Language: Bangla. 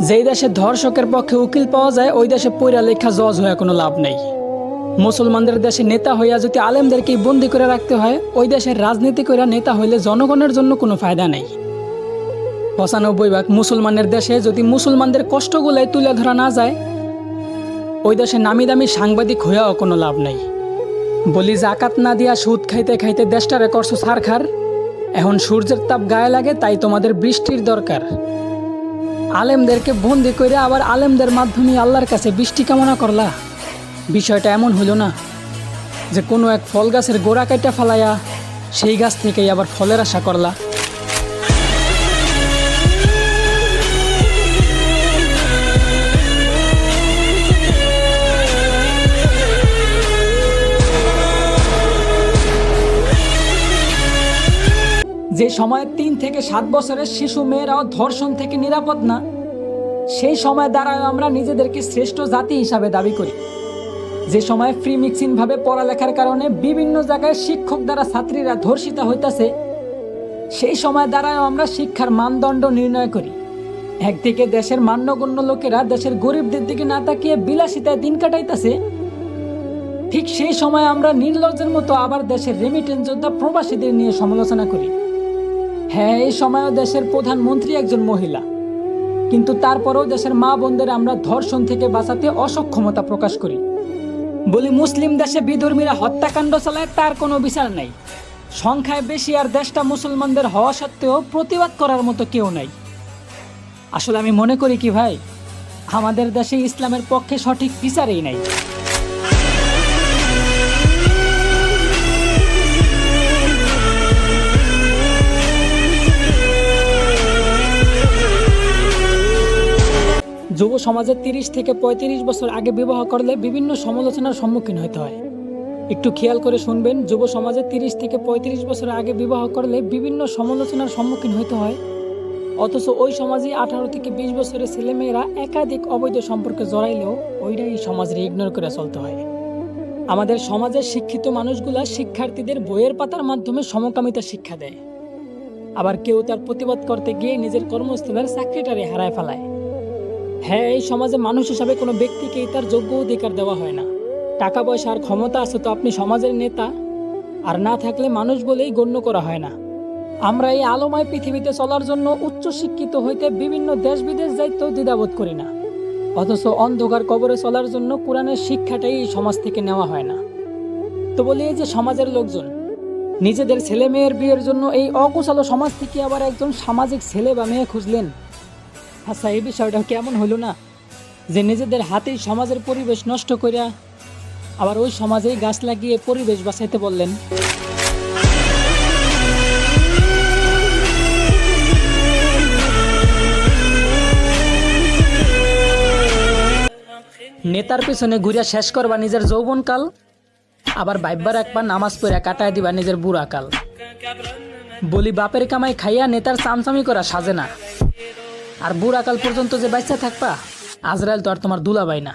যেই দেশে ধর্ষকের পক্ষে উকিল পাওয়া যায় ওই দেশে পইরা লেখা জজ হয়ে কোনো লাভ নেই। মুসলমানদের দেশে নেতা হইয়া যদি আলেমদেরকেই বন্দি করে রাখতে হয়, ওই দেশের রাজনীতি কইরা নেতা হইলে জনগণের জন্য কোনো ফায়দা নেই। ৯৫% মুসলমানের দেশে যদি মুসলমানদের কষ্টগুলাই তুলে ধরা না যায়, ওই দেশে নামি দামি সাংবাদিক হইয়াও কোনো লাভ নেই। বলি জাকাত না দিয়া সুদ খাইতে খাইতে দেশটারে করছো ছারখার। এখন সূর্যের তাপ গায়ে লাগে তাই তোমাদের বৃষ্টির দরকার। আলেমদেরকে বন্দি করে আবার আলেমদের মাধ্যমে আল্লাহর কাছে বৃষ্টি কামনা করলা। বিষয়টা এমন হইল না যে কোনো এক ফল গাছের গোড়া কাইটা ফালাইয়া সেই গাছ থেকেই আবার ফলের আশা করলা। যে সময়ে ৩ থেকে ৭ বছরের শিশু মেয়েরাও ধর্ষণ থেকে নিরাপদ না, সেই সময় দ্বারাও আমরা নিজেদেরকে শ্রেষ্ঠ জাতি হিসাবে দাবি করি। যে সময় ফ্রি মিক্সিং ভাবে পড়ালেখার কারণে বিভিন্ন জায়গায় শিক্ষক দ্বারা ছাত্রীরা ধর্ষিত হইতাছে, সেই সময় দ্বারাও আমরা শিক্ষার মানদণ্ড নির্ণয় করি। একদিকে দেশের মান্যগণ্য লোকেরা দেশের গরিবদের দিকে না তাকিয়ে বিলাসিতায় দিন কাটাইতেছে, ঠিক সেই সময় আমরা নির্লজ্জের মতো আবার দেশের রেমিটেন্স যোদ্ধা প্রবাসীদের নিয়ে সমালোচনা করি। হ্যাঁ, এই সময়ও দেশের প্রধানমন্ত্রী একজন মহিলা, কিন্তু তারপরেও দেশের মা বোনদের আমরা ধর্ষণ থেকে বাঁচাতে অসক্ষমতা প্রকাশ করি। বলি মুসলিম দেশে বিধর্মীরা হত্যাকাণ্ড চালায়, তার কোনো বিচার নাই। সংখ্যায় বেশি আর দেশটা মুসলমানদের হওয়া সত্ত্বেও প্রতিবাদ করার মতো কেউ নাই। আসলে আমি মনে করি কি ভাই, আমাদের দেশে ইসলামের পক্ষে সঠিক বিচারই নাই। যুব সমাজে ৩০ থেকে ৩৫ বছর আগে বিবাহ করলে বিভিন্ন সমালোচনার সম্মুখীন হতে হয়। একটু খেয়াল করে শুনবেন, যুব সমাজে ৩০ থেকে ৩৫ বছর আগে বিবাহ করলে বিভিন্ন সমালোচনার সম্মুখীন হতে হয়, অথচ ওই সমাজে ১৮ থেকে ২০ বছরের ছেলেমেয়েরা একাধিক অবৈধ সম্পর্কে জড়াইলেও ওইটাই সমাজের ইগনোর করে চলতে হয়। আমাদের সমাজের শিক্ষিত মানুষগুলা শিক্ষার্থীদের বইয়ের পাতার মাধ্যমে সমকামিতা শিক্ষা দেয়, আবার কেউ তার প্রতিবাদ করতে গিয়ে নিজের কর্মস্থলের চাকরিটারে হারায় ফেলায়। হ্যাঁ, এই সমাজে মানুষ হিসাবে কোনো ব্যক্তিকেই তার যোগ্য অধিকার দেওয়া হয় না। টাকা পয়সা আর ক্ষমতা আছে তো আপনি সমাজের নেতা, আর না থাকলে মানুষ বলেই গণ্য করা হয় না। আমরা এই আলোময় পৃথিবীতে চলার জন্য উচ্চশিক্ষিত হইতে বিভিন্ন দেশ বিদেশ যাইতেও দ্বিধাবোধ করি না, অথচ অন্ধকার কবরে চলার জন্য কোরআনের শিক্ষাটাই এই সমাজ থেকে নেওয়া হয় না। তো বলি, এই যে সমাজের লোকজন নিজেদের ছেলে মেয়ের বিয়ের জন্য এই অকুশালো সমাজ থেকে আবার একজন সামাজিক ছেলে বা মেয়ে খুঁজলেন। আচ্ছা, এই বিষয়টা কেমন হইল না যে নিজেদের হাতেই সমাজের পরিবেশ নষ্ট করিয়া আবার ওই সমাজেই গাছ লাগিয়ে পরিবেশ বাঁচাইতে বললেন। নেতার পিছনে ঘুরিয়া শেষ করবা নিজের যৌবনকাল, আবার বাইবার একবার নামাজ পড়িয়া কাটায় দিবা নিজের বুড়াকাল। বলি, বাপের কামাই খাইয়া নেতার চামচামি করা সাজে না, আর বুড়াকাল পর্যন্ত যে বাচ্চা থাকবা, আজরাইল তো আর তোমার দুলাভাই না।